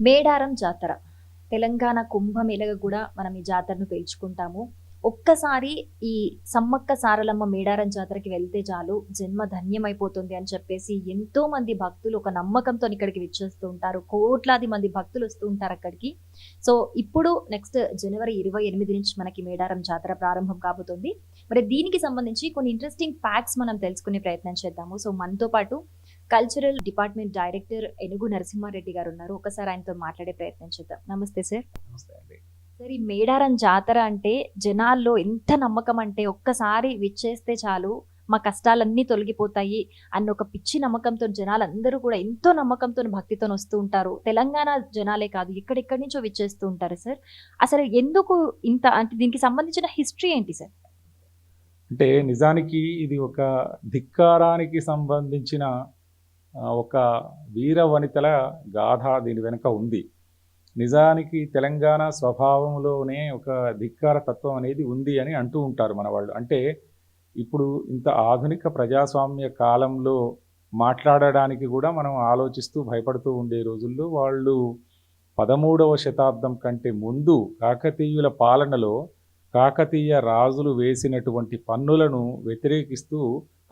మేడారం జాతర. తెలంగాణ కుంభమేళగా కూడా మనం ఈ జాతరను పేల్చుకుంటాము. ఒక్కసారి ఈ సమ్మక్క సారలమ్మ మేడారం జాతరకి వెళ్తే చాలు జన్మ ధన్యమైపోతుంది అని చెప్పేసి ఎంతో మంది భక్తులు ఒక నమ్మకంతో ఇక్కడికి విచ్చేస్తూ ఉంటారు. కోట్లాది మంది భక్తులు వస్తూ ఉంటారు అక్కడికి. సో ఇప్పుడు నెక్స్ట్ జనవరి 28 నుంచి మనకి మేడారం జాతర ప్రారంభం కాబోతుంది. మరి దీనికి సంబంధించి కొన్ని ఇంట్రెస్టింగ్ ఫ్యాక్ట్స్ మనం తెలుసుకునే ప్రయత్నం చేద్దాము. సో మనతో పాటు కల్చరల్ డిపార్ట్మెంట్ డైరెక్టర్ ఏనుగు నరసింహారెడ్డి గారు ఉన్నారు. ఒకసారి ఆయనతో మాట్లాడే ప్రయత్నం చేద్దాం. నమస్తే సార్. నమస్తే అండి. సార్, ఈ మేడారం జాతర అంటే జనాల్లో ఎంత నమ్మకం అంటే ఒక్కసారి విచ్చేస్తే చాలు మా కష్టాలన్నీ తొలగిపోతాయి అన్న ఒక పిచ్చి నమ్మకంతో జనాలందరూ కూడా ఎంతో నమ్మకంతో భక్తితో వస్తూ ఉంటారు. తెలంగాణ జనాలే కాదు, ఎక్కడెక్కడి నుంచో విచ్చేస్తూ ఉంటారు సార్. అసలు ఎందుకు ఇంత అంటే దీనికి సంబంధించిన హిస్టరీ ఏంటి సార్? అంటే నిజానికి ఇది ఒక ధిక్కారానికి సంబంధించిన ఒక వీర వనితల గాథ దీని వెనుక ఉంది. నిజానికి తెలంగాణ స్వభావంలోనే ఒక ధిక్కార తత్వం అనేది ఉంది అని అంటూ ఉంటారు మన వాళ్ళు. అంటే ఇప్పుడు ఇంత ఆధునిక ప్రజాస్వామ్య కాలంలో మాట్లాడడానికి కూడా మనం ఆలోచిస్తూ భయపడుతూ ఉండే రోజుల్లో వాళ్ళు 13వ శతాబ్దం కంటే ముందు కాకతీయుల పాలనలో కాకతీయ రాజులు వేసినటువంటి పన్నులను వ్యతిరేకిస్తూ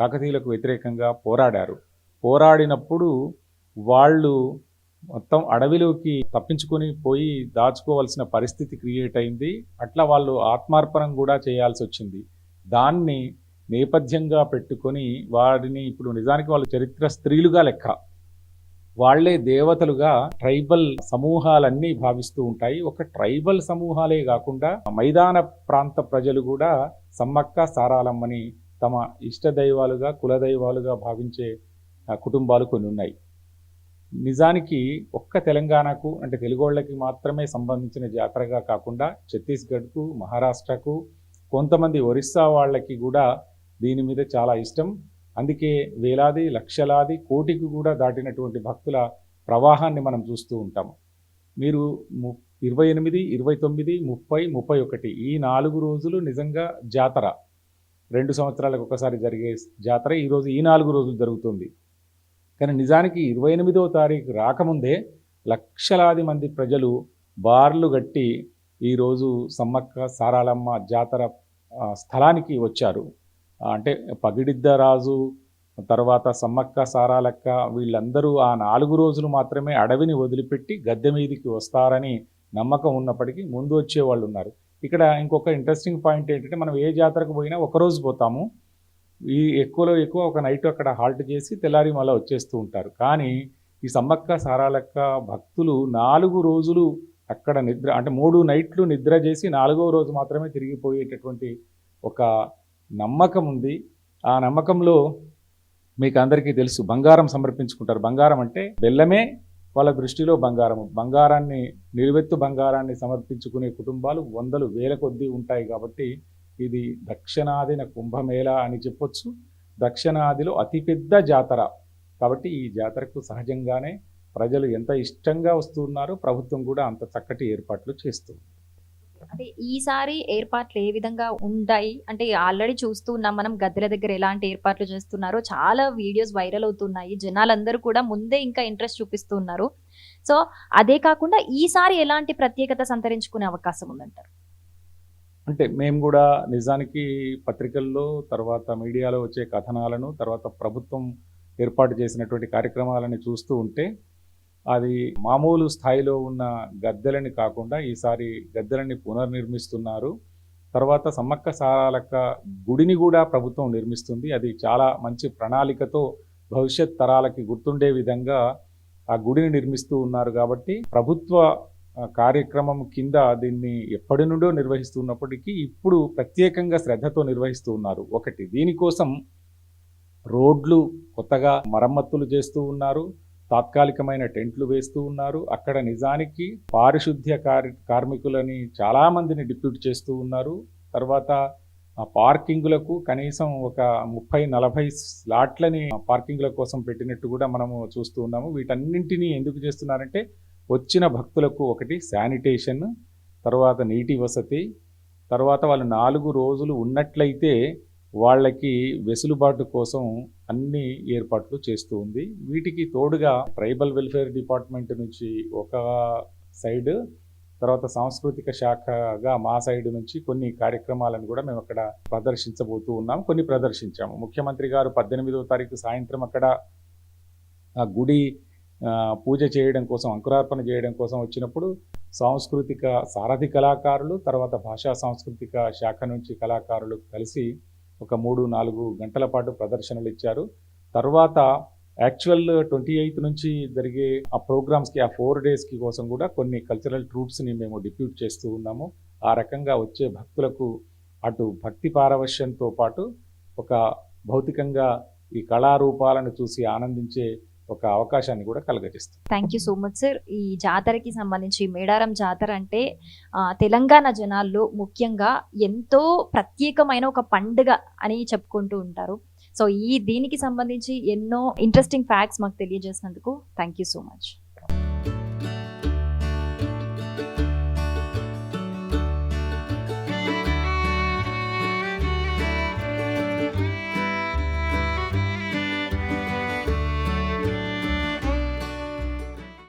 కాకతీయులకు వ్యతిరేకంగా పోరాడారు. పోరాడినప్పుడు వాళ్ళు మొత్తం అడవిలోకి తప్పించుకొని పోయి దాచుకోవాల్సిన పరిస్థితి క్రియేట్ అయింది. అట్లా వాళ్ళు ఆత్మార్పణం కూడా చేయాల్సి వచ్చింది. దాన్ని నేపథ్యంగా పెట్టుకొని వారిని ఇప్పుడు నిజానికి వాళ్ళు చరిత్ర స్త్రీలుగా లెక్క. వాళ్లే దేవతలుగా ట్రైబల్ సమూహాలన్నీ భావిస్తూ ఉంటాయి. ఒక ట్రైబల్ సమూహాలే కాకుండా మైదాన ప్రాంత ప్రజలు కూడా సమ్మక్క సారాలమ్మని తమ ఇష్ట దైవాలుగా కులదైవాలుగా భావించే కుటుంబాలు కొన్ని ఉన్నాయి. నిజానికి ఒక్క తెలంగాణకు అంటే తెలుగోళ్ళకి మాత్రమే సంబంధించిన జాతరగా కాకుండా ఛత్తీస్గఢ్కు, మహారాష్ట్రకు, కొంతమంది ఒరిస్సా వాళ్ళకి కూడా దీని మీద చాలా ఇష్టం. అందుకే వేలాది, లక్షలాది, కోటికి కూడా దాటినటువంటి భక్తుల ప్రవాహాన్ని మనం చూస్తూ ఉంటాం. మీరు 28, 29, 30, 31 ఈ 4 రోజులు నిజంగా జాతర. 2 సంవత్సరాలకు ఒకసారి జరిగే జాతర ఈరోజు ఈ 4 రోజులు జరుగుతుంది. కానీ నిజానికి 28వ తారీఖు రాకముందే లక్షలాది మంది ప్రజలు బార్లు గట్టి ఈరోజు సమ్మక్క సారాలమ్మ జాతర స్థలానికి వచ్చారు. అంటే పగిడిద్ద రాజు తర్వాత సమ్మక్క సారాలక్క వీళ్ళందరూ ఆ 4 రోజులు మాత్రమే అడవిని వదిలిపెట్టి గద్దె మీదికి వస్తారని నమ్మకం ఉన్నప్పటికీ ముందు వచ్చేవాళ్ళు ఉన్నారు. ఇక్కడ ఇంకొక ఇంట్రెస్టింగ్ పాయింట్ ఏంటంటే మనం ఏ జాతరకు పోయినా ఒకరోజు పోతాము. ఈ ఎక్కువలో ఎక్కువ ఒక నైట్ అక్కడ హాల్ట్ చేసి తెల్లారి మళ్ళీ వచ్చేస్తూ ఉంటారు. కానీ ఈ సమ్మక్క సారాలక్క భక్తులు 4 రోజులు అక్కడ నిద్ర అంటే 3 నైట్లు నిద్ర చేసి 4వ రోజు మాత్రమే తిరిగిపోయేటటువంటి ఒక నమ్మకం ఉంది. ఆ నమ్మకంలో మీకు అందరికీ తెలుసు బంగారం సమర్పించుకుంటారు. బంగారం అంటే బెల్లమే వాళ్ళ దృష్టిలో బంగారము. బంగారాన్ని నిలువెత్తు బంగారాన్ని సమర్పించుకునే కుటుంబాలు వందలు వేల కొద్దీ ఉంటాయి. కాబట్టి ఇది దక్షిణాదిన కుంభమేళ అని చెప్పొచ్చు. దక్షిణాదిలో అతిపెద్ద జాతర. కాబట్టి ఈ జాతరకు సహజంగానే ప్రజలు ఎంత ఇష్టంగా వస్తున్నారు, ప్రభుత్వం కూడా అంత చక్కటి ఏర్పాట్లు చేస్తుంది. అంటే ఈసారి ఏర్పాట్లు ఏ విధంగా ఉంటాయి అంటే ఆల్రెడీ చూస్తూ ఉన్నాం మనం గద్దెల దగ్గర ఎలాంటి ఏర్పాట్లు చేస్తున్నారో చాలా వీడియోస్ వైరల్ అవుతున్నాయి. జనాలందరూ కూడా ముందే ఇంకా ఇంట్రెస్ట్ చూపిస్తున్నారు. సో అదే కాకుండా ఈసారి ఎలాంటి ప్రత్యేకత సంతరించుకునే అవకాశం ఉందంటారు? అంటే మేము కూడా నిజానికి పత్రికల్లో తర్వాత మీడియాలో వచ్చే కథనాలను తర్వాత ప్రభుత్వం ఏర్పాటు చేసినటువంటి కార్యక్రమాలను చూస్తూ ఉంటే అది మామూలు స్థాయిలో ఉన్న గద్దెలని కాకుండా ఈసారి గద్దెలని పునర్నిర్మిస్తున్నారు. తర్వాత సమ్మక్క సారాలక్క గుడిని కూడా ప్రభుత్వం నిర్మిస్తుంది. అది చాలా మంచి ప్రణాళికతో భవిష్యత్ తరాలకి గుర్తుండే విధంగా ఆ గుడిని నిర్మిస్తూ ఉన్నారు. కాబట్టి ప్రభుత్వ కార్యక్రమం కింద దీన్ని ఎప్పటి నుండో నిర్వహిస్తున్నప్పటికీ ఇప్పుడు ప్రత్యేకంగా శ్రద్ధతో నిర్వహిస్తూ ఉన్నారు. ఒకటి దీనికోసం రోడ్లు కొత్తగా మరమ్మతులు చేస్తూ ఉన్నారు. తాత్కాలికమైన టెంట్లు వేస్తూ ఉన్నారు. అక్కడ నిజానికి పారిశుద్ధ్య కార్మికులని చాలామందిని డిప్యూట్ చేస్తూ ఉన్నారు. తర్వాత పార్కింగులకు కనీసం ఒక 30-40 స్లాట్లని పార్కింగ్ల కోసం పెట్టినట్టు కూడా మనము చూస్తూ ఉన్నాము. వీటన్నింటినీ ఎందుకు చేస్తున్నారంటే వచ్చిన భక్తులకు ఒకటి శానిటేషన్, తర్వాత నీటి వసతి, తర్వాత వాళ్ళు 4 రోజులు ఉన్నట్లయితే వాళ్ళకి వెసులుబాటు కోసం అన్ని ఏర్పాట్లు చేస్తూ ఉంది. వీటికి తోడుగా ట్రైబల్ వెల్ఫేర్ డిపార్ట్మెంట్ నుంచి ఒక సైడ్, తర్వాత సాంస్కృతిక శాఖగా మా సైడ్ నుంచి కొన్ని కార్యక్రమాలను కూడా మేము అక్కడ ప్రదర్శించబోతూ ఉన్నాం. కొన్ని ప్రదర్శించాము. ముఖ్యమంత్రి గారు 18వ తారీఖు సాయంత్రం అక్కడ ఆ గుడి పూజ చేయడం కోసం, అంకురార్పణ చేయడం కోసం వచ్చినప్పుడు సాంస్కృతిక సారథి కళాకారులు, తర్వాత భాషా సాంస్కృతిక శాఖ నుంచి కళాకారులు కలిసి ఒక 3-4 గంటల పాటు ప్రదర్శనలు ఇచ్చారు. తర్వాత యాక్చువల్ 28 నుంచి జరిగే ఆ ప్రోగ్రామ్స్కి, ఆ 4 డేస్కి కోసం కూడా కొన్ని కల్చరల్ ట్రూప్స్ని మేము డిప్యూట్ చేస్తూ ఉన్నాము. ఆ రకంగా వచ్చే భక్తులకు అటు భక్తి పారవశ్యంతో పాటు ఒక భౌతికంగా ఈ కళారూపాలను చూసి ఆనందించే ఒక అవకాశాన్ని కూడా కలగజేస్తుంది. Thank you so much sir. ఈ జాతరకి సంబంధించి మేడారం జాతర అంటే తెలంగాణ జనాల్లో ముఖ్యంగా ఎంతో ప్రత్యేకమైన ఒక పండుగ అని చెప్పుకుంటూ ఉంటారు. సో దీనికి సంబంధించి ఎన్నో ఇంట్రెస్టింగ్ ఫ్యాక్ట్స్ మాకు తెలియజేసినందుకు థ్యాంక్ యూ సో మచ్.